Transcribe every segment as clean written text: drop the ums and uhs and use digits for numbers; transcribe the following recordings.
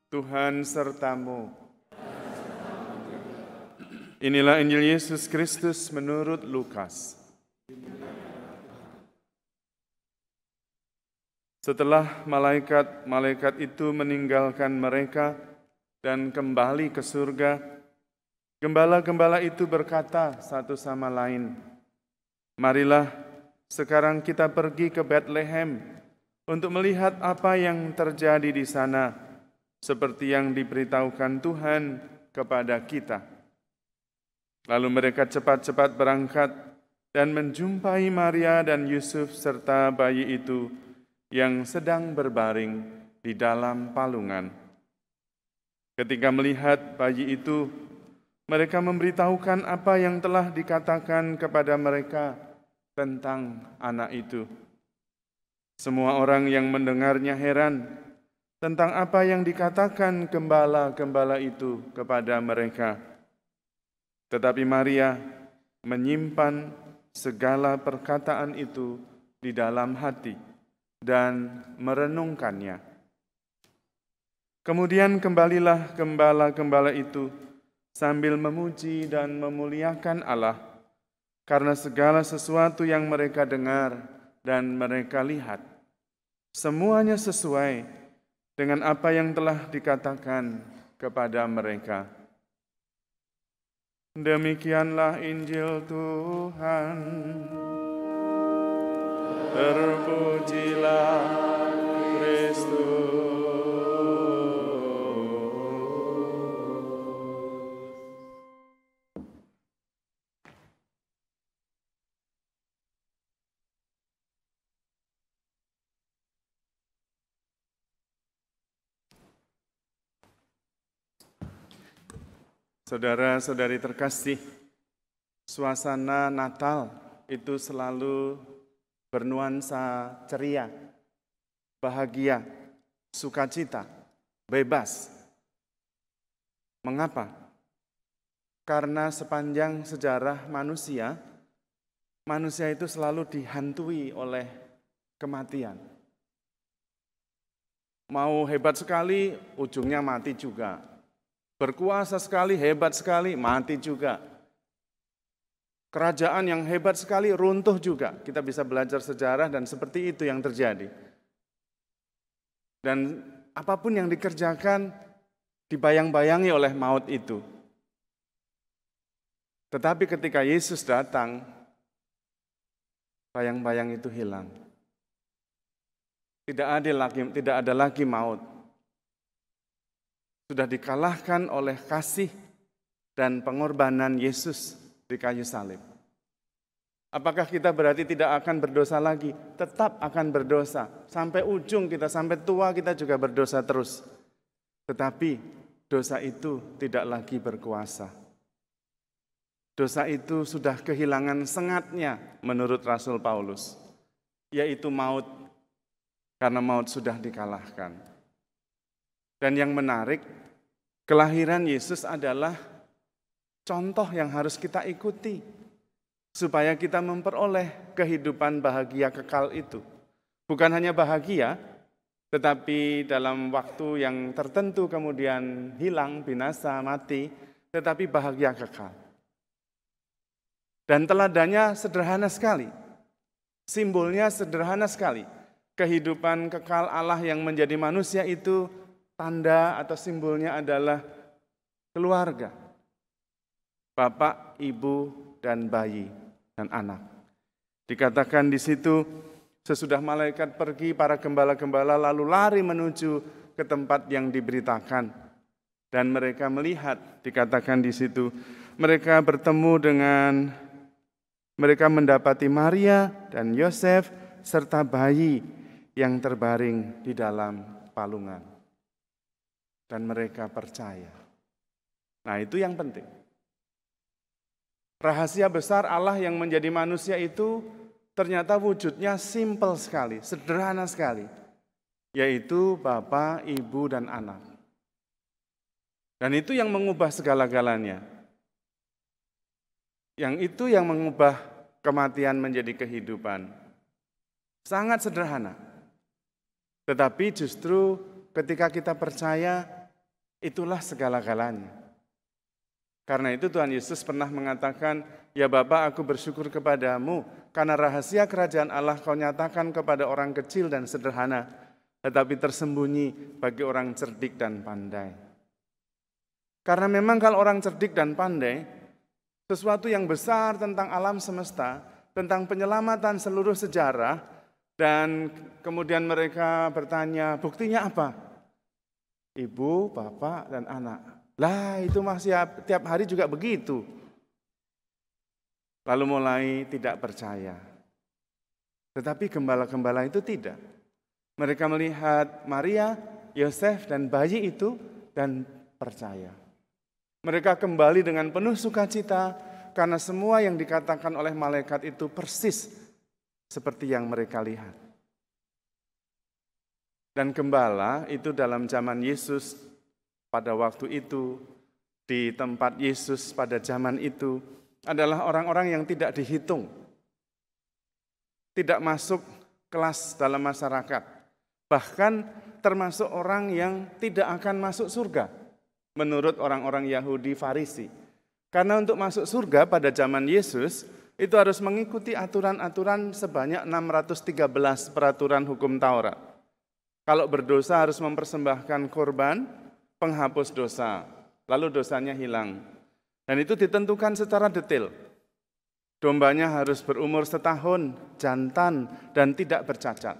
Tuhan sertamu. Inilah Injil Yesus Kristus menurut Lukas. Setelah malaikat-malaikat itu meninggalkan mereka dan kembali ke surga, gembala-gembala itu berkata satu sama lain, "Marilah sekarang kita pergi ke Betlehem untuk melihat apa yang terjadi di sana, seperti yang diberitahukan Tuhan kepada kita." Lalu mereka cepat-cepat berangkat dan menjumpai Maria dan Yusuf serta bayi itu yang sedang berbaring di dalam palungan. Ketika melihat bayi itu, mereka memberitahukan apa yang telah dikatakan kepada mereka tentang anak itu. Semua orang yang mendengarnya heran tentang apa yang dikatakan gembala-gembala itu kepada mereka. Tetapi Maria menyimpan segala perkataan itu di dalam hati dan merenungkannya. Kemudian kembalilah gembala-gembala itu sambil memuji dan memuliakan Allah karena segala sesuatu yang mereka dengar dan mereka lihat, semuanya sesuai dengan apa yang telah dikatakan kepada mereka. Demikianlah Injil Tuhan. Terpujilah Kristus. Saudara-saudari terkasih, suasana Natal itu selalu bernuansa ceria, bahagia, sukacita, bebas. Mengapa? Karena sepanjang sejarah manusia itu selalu dihantui oleh kematian. Mau hebat sekali, ujungnya mati juga. Berkuasa sekali, hebat sekali, mati juga. Kerajaan yang hebat sekali runtuh juga. Kita bisa belajar sejarah dan seperti itu yang terjadi. Dan apapun yang dikerjakan dibayang-bayangi oleh maut itu. Tetapi ketika Yesus datang, bayang-bayang itu hilang. Tidak ada lagi maut. Sudah dikalahkan oleh kasih dan pengorbanan Yesus di kayu salib. Apakah kita berarti tidak akan berdosa lagi? Tetap akan berdosa. Sampai ujung kita, sampai tua kita juga berdosa terus. Tetapi dosa itu tidak lagi berkuasa. Dosa itu sudah kehilangan sengatnya menurut Rasul Paulus, yaitu maut, karena maut sudah dikalahkan. Dan yang menarik, kelahiran Yesus adalah contoh yang harus kita ikuti supaya kita memperoleh kehidupan bahagia kekal itu. Bukan hanya bahagia, tetapi dalam waktu yang tertentu kemudian hilang, binasa, mati, tetapi bahagia kekal. Dan teladannya sederhana sekali. Simbolnya sederhana sekali. Kehidupan kekal Allah yang menjadi manusia itu tanda atau simbolnya adalah keluarga. Bapak, ibu, dan bayi, dan anak. Dikatakan di situ, sesudah malaikat pergi, para gembala-gembala lalu lari menuju ke tempat yang diberitakan. Dan mereka melihat, dikatakan di situ, mereka mendapati Maria dan Yosef serta bayi yang terbaring di dalam palungan. Dan mereka percaya. Nah, itu yang penting. Rahasia besar Allah yang menjadi manusia itu ternyata wujudnya simpel sekali, sederhana sekali, yaitu Bapa, Ibu, dan Anak. Dan itu yang mengubah segala-galanya. Yang itu yang mengubah kematian menjadi kehidupan. Sangat sederhana. Tetapi justru ketika kita percaya, itulah segala-galanya. Karena itu Tuhan Yesus pernah mengatakan, "Ya Bapa, aku bersyukur kepadamu, karena rahasia kerajaan Allah kau nyatakan kepada orang kecil dan sederhana, tetapi tersembunyi bagi orang cerdik dan pandai." Karena memang kalau orang cerdik dan pandai, sesuatu yang besar tentang alam semesta, tentang penyelamatan seluruh sejarah, dan kemudian mereka bertanya, buktinya apa? Ibu, bapak, dan anak. Lah itu masih tiap hari juga begitu. Lalu mulai tidak percaya. Tetapi gembala-gembala itu tidak. Mereka melihat Maria, Yosef, dan bayi itu dan percaya. Mereka kembali dengan penuh sukacita karena semua yang dikatakan oleh malaikat itu persis seperti yang mereka lihat. Dan gembala itu dalam zaman Yesus pada waktu itu, di tempat Yesus pada zaman itu, adalah orang-orang yang tidak dihitung, tidak masuk kelas dalam masyarakat, bahkan termasuk orang yang tidak akan masuk surga, menurut orang-orang Yahudi Farisi. Karena untuk masuk surga pada zaman Yesus, itu harus mengikuti aturan-aturan sebanyak 613 peraturan hukum Taurat. Kalau berdosa harus mempersembahkan korban penghapus dosa, lalu dosanya hilang. Dan itu ditentukan secara detail. Dombanya harus berumur setahun, jantan, dan tidak bercacat.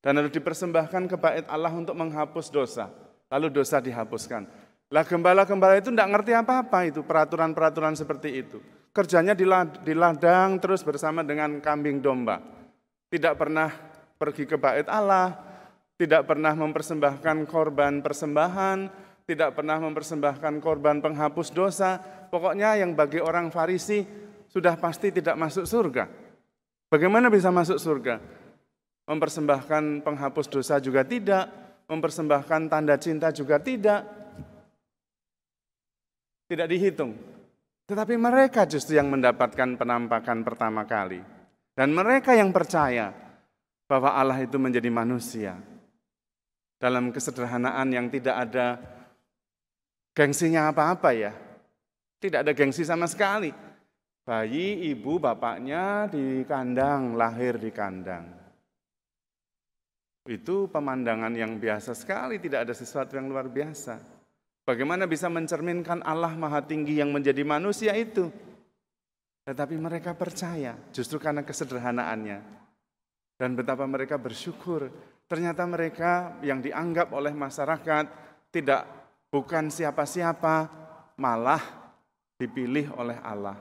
Dan harus dipersembahkan ke bait Allah untuk menghapus dosa, lalu dosa dihapuskan. Lah gembala-gembala itu tidak ngerti apa-apa itu, peraturan-peraturan seperti itu. Kerjanya di ladang terus bersama dengan kambing domba. Tidak pernah pergi ke bait Allah, tidak pernah mempersembahkan korban persembahan, tidak pernah mempersembahkan korban penghapus dosa. Pokoknya yang bagi orang Farisi sudah pasti tidak masuk surga. Bagaimana bisa masuk surga? Mempersembahkan penghapus dosa juga tidak, mempersembahkan tanda cinta juga tidak dihitung. Tetapi mereka justru yang mendapatkan penampakan pertama kali. Dan mereka yang percaya bahwa Allah itu menjadi manusia. Dalam kesederhanaan yang tidak ada gengsinya apa-apa ya. Tidak ada gengsi sama sekali. Bayi, ibu, bapaknya di kandang, lahir di kandang. Itu pemandangan yang biasa sekali, tidak ada sesuatu yang luar biasa. Bagaimana bisa mencerminkan Allah Maha Tinggi yang menjadi manusia itu? Tetapi mereka percaya justru karena kesederhanaannya. Dan betapa mereka bersyukur. Ternyata mereka yang dianggap oleh masyarakat bukan siapa-siapa, malah dipilih oleh Allah.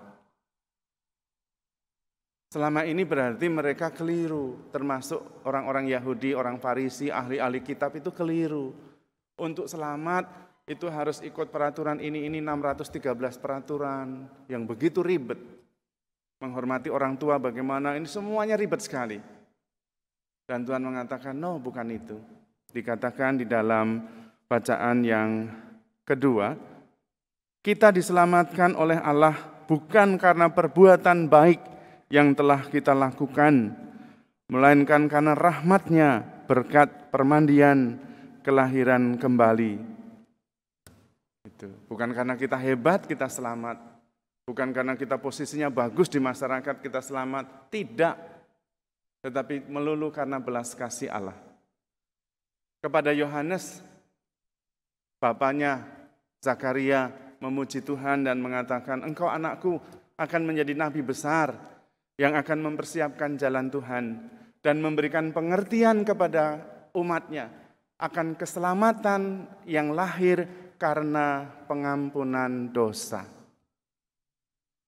Selama ini berarti mereka keliru, termasuk orang-orang Yahudi, orang Farisi, ahli-ahli kitab itu keliru. Untuk selamat itu harus ikut peraturan ini 613 peraturan yang begitu ribet. Menghormati orang tua bagaimana, ini semuanya ribet sekali. Dan Tuhan mengatakan, no, bukan itu. Dikatakan di dalam bacaan yang kedua, kita diselamatkan oleh Allah bukan karena perbuatan baik yang telah kita lakukan, melainkan karena rahmat-Nya berkat permandian kelahiran kembali. Itu. Bukan karena kita hebat kita selamat, bukan karena kita posisinya bagus di masyarakat kita selamat, tidak. Tetapi melulu karena belas kasih Allah. Kepada Yohanes, bapaknya Zakaria memuji Tuhan dan mengatakan, engkau anakku akan menjadi nabi besar yang akan mempersiapkan jalan Tuhan dan memberikan pengertian kepada umatnya akan keselamatan yang lahir karena pengampunan dosa.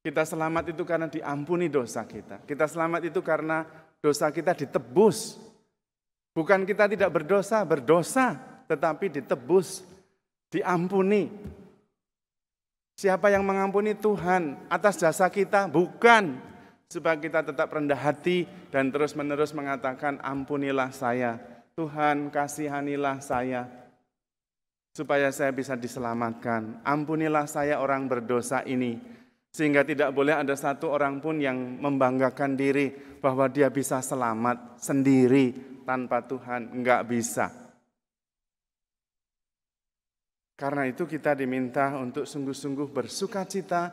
Kita selamat itu karena diampuni dosa kita. Kita selamat itu karena dosa kita ditebus. Bukan kita tidak berdosa, tetapi ditebus, diampuni. Siapa yang mengampuni? Tuhan. Atas jasa kita? Bukan. Supaya kita tetap rendah hati dan terus-menerus mengatakan, ampunilah saya. Tuhan, kasihanilah saya. Supaya saya bisa diselamatkan. Ampunilah saya orang berdosa ini. Sehingga tidak boleh ada satu orang pun yang membanggakan diri bahwa dia bisa selamat sendiri tanpa Tuhan. Enggak bisa. Karena itu kita diminta untuk sungguh-sungguh bersukacita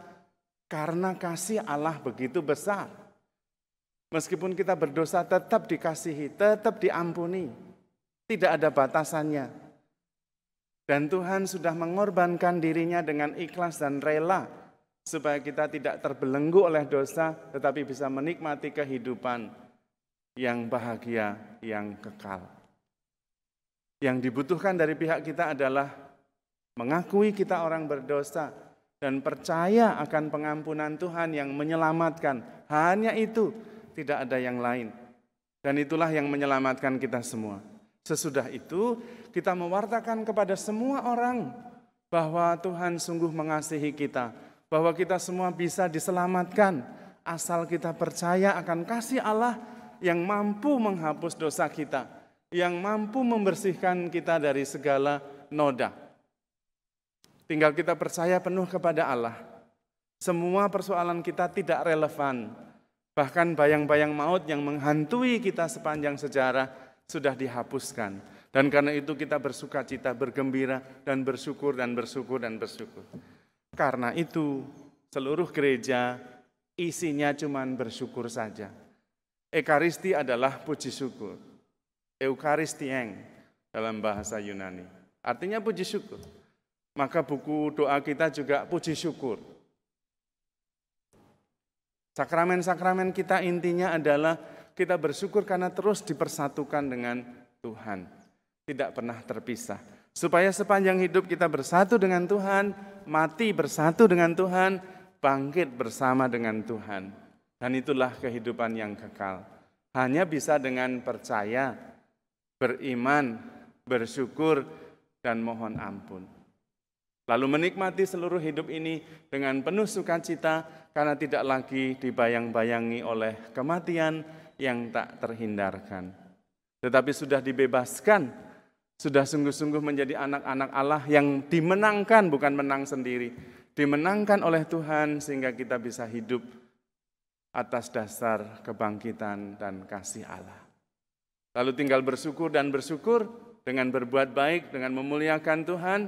karena kasih Allah begitu besar. Meskipun kita berdosa tetap dikasihi, tetap diampuni. Tidak ada batasannya. Dan Tuhan sudah mengorbankan dirinya dengan ikhlas dan rela supaya kita tidak terbelenggu oleh dosa, tetapi bisa menikmati kehidupan yang bahagia, yang kekal. Yang dibutuhkan dari pihak kita adalah mengakui kita orang berdosa dan percaya akan pengampunan Tuhan yang menyelamatkan. Hanya itu, tidak ada yang lain. Dan itulah yang menyelamatkan kita semua. Sesudah itu, kita mewartakan kepada semua orang bahwa Tuhan sungguh mengasihi kita, bahwa kita semua bisa diselamatkan asal kita percaya akan kasih Allah yang mampu menghapus dosa kita, yang mampu membersihkan kita dari segala noda. Tinggal kita percaya penuh kepada Allah. Semua persoalan kita tidak relevan. Bahkan bayang-bayang maut yang menghantui kita sepanjang sejarah sudah dihapuskan. Dan karena itu kita bersukacita, bergembira, dan bersyukur, dan bersyukur, dan bersyukur. Karena itu seluruh gereja isinya cuma bersyukur saja. Ekaristi adalah puji syukur. Eucharistieng dalam bahasa Yunani. Artinya puji syukur. Maka buku doa kita juga puji syukur. Sakramen-sakramen kita intinya adalah kita bersyukur karena terus dipersatukan dengan Tuhan. Tidak pernah terpisah. Supaya sepanjang hidup kita bersatu dengan Tuhan, mati bersatu dengan Tuhan, bangkit bersama dengan Tuhan. Dan itulah kehidupan yang kekal. Hanya bisa dengan percaya, beriman, bersyukur, dan mohon ampun. Lalu menikmati seluruh hidup ini dengan penuh sukacita karena tidak lagi dibayang-bayangi oleh kematian yang tak terhindarkan. Tetapi sudah dibebaskan, sudah sungguh-sungguh menjadi anak-anak Allah yang dimenangkan, bukan menang sendiri, dimenangkan oleh Tuhan sehingga kita bisa hidup atas dasar kebangkitan dan kasih Allah. Lalu tinggal bersyukur dan bersyukur dengan berbuat baik, dengan memuliakan Tuhan,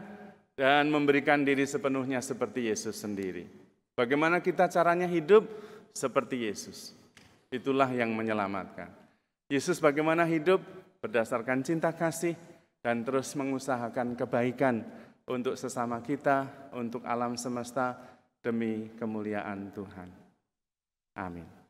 dan memberikan diri sepenuhnya seperti Yesus sendiri. Bagaimana kita caranya hidup? Seperti Yesus. Itulah yang menyelamatkan. Yesus bagaimana hidup? Berdasarkan cinta kasih dan terus mengusahakan kebaikan untuk sesama kita, untuk alam semesta, demi kemuliaan Tuhan. Amin.